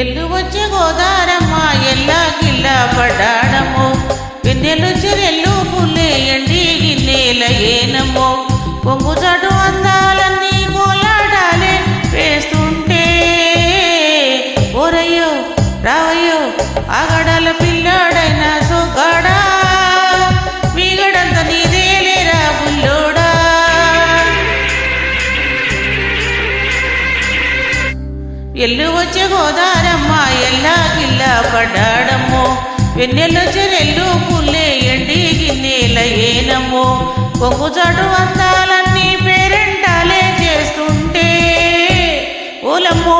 ఎల్లు వచ్చే గోదారమ్మ ఎల్లా గిల్లా పడ్డాడమ్మో వెన్నెలు చెరెల్లు పుల్లే ఎండి గిన్నెల ఏనమ్మో పొంగు చాటు అందాలన్నీ కోలాడాలే వేస్తుంటే ఓరయ్యో రావయ్యో ఆగడాల పిల్లాడైన సోగాడా మీగడంత నీదేలేరా బుల్లోడా. ఎల్లు వచ్చే గోదారమ్మ ఎల్లా గిల్లా పడ్డాడమ్మో వెన్నెల చెరెల్లు పుల్లే ఎండి గిన్నెల ఏనమ్మో కొంగు చాటు అందాలన్నీ పేరెంటాలే చేస్తుంటే ఓలమ్మో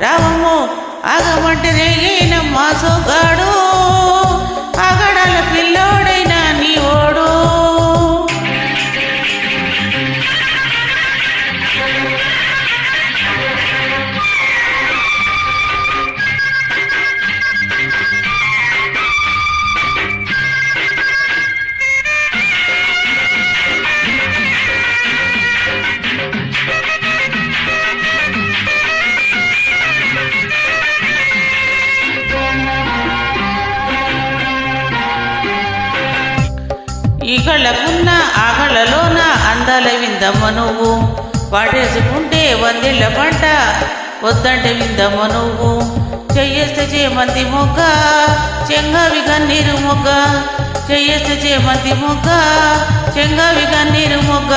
రావమ్మో ఆగమంటే రేగేనమ్మ సోగాడు ఆగడాల పిల్లోడైనా నీ ఓడు. ఈ కళ్ళకున్న ఆ కళ్ళలోన అందాల విందమ్మ నువ్వు వాటేసుకుంటే వందేళ్ల పంట వద్దంటే విందమ్మ నువ్వు చెయ్యేస్తే చేమంతి మొగ్గ చెంగవి కన్నీరు మొగ్గ చెయ్యేస్తే చేమంతి మొగ్గ చెంగవి కన్నీరు మొగ్గ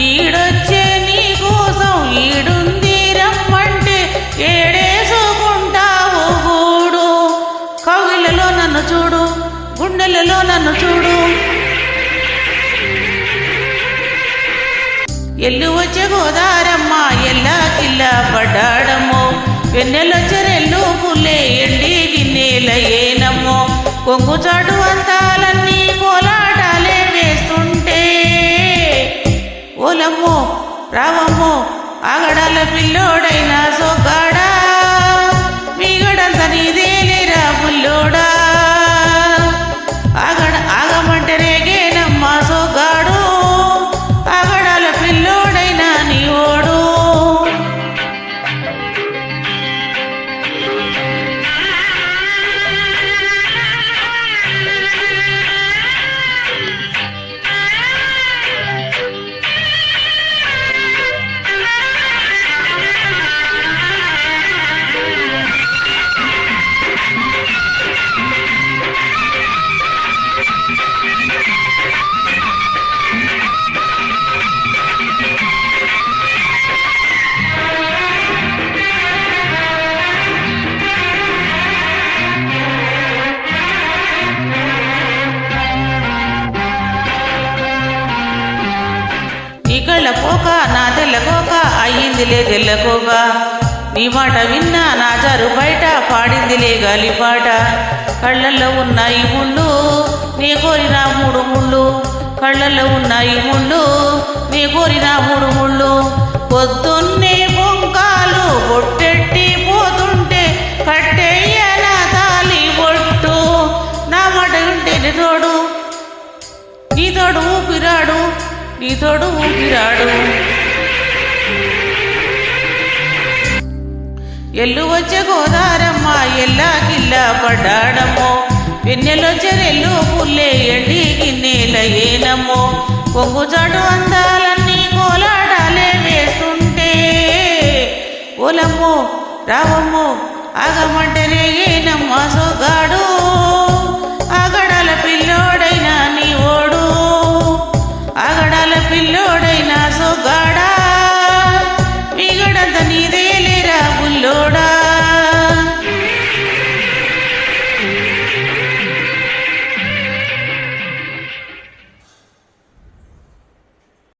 ఈడొచ్చే నీ కోసం ఈడుంది రమ్మంటే ఏడేసుకుంటావు గూడు కౌగిళ్ళలో నన్ను చూడు గుండెలలో నన్ను చూడు. ఎల్లు వచ్చే గోదారమ్మ ఎల్లా కిల్లా పడ్డాడమ్మో వెన్నెల చెరెల్లు పుల్లే ఎండి గిన్నెల ఏనమ్మో కొంగు చాటు అందాలన్నీ కోలాటాలే వేస్తుంటే ఓలమ్మో రావమ్మో ఆగడాల పిల్లోడైనా సోగాడా మీగడంత నీదేలేరా బుల్లోడా. ఆగమంటే రేగేనమ్మ సోగాడు ఆగడాల పిల్లోడైనా నీ ఓడు. పోక నా తెల్లకోక అయ్యిందిలే తెల్లకోక నీ మాట విన్నా నా జారు బయట పాడిందిలే గాలిపాట కళ్ళల్లో ఉన్నాయి ముళ్ళు నీ కోరిన మూడు ముళ్ళు కళ్ళల్లో ఉన్నాయి ముళ్ళు నీ కోరిన మూడు ముళ్ళు పొద్దున్నే పొంకాలు బొట్టెట్టి పోతుంటే కట్టెయ్యన తాలి బొట్టు నా మాట వింటేనే తోడు నీ తోడు ఊపిరాడు నీ తోడు ఊపిరాడు. ఎల్లు వచ్చే గోదారమ్మ ఎల్లా గిల్లా పడ్డాడమ్మో వెన్నెల చెరెల్లు పుల్లే ఎండి గిన్నెల ఏనమ్మో కొంగు చాటు అందాలన్నీ కోలాటాలే వేస్తుంటే ఓలమ్మో రావమ్మో ఆగమంటే రేగేనమ్మ సోగాడు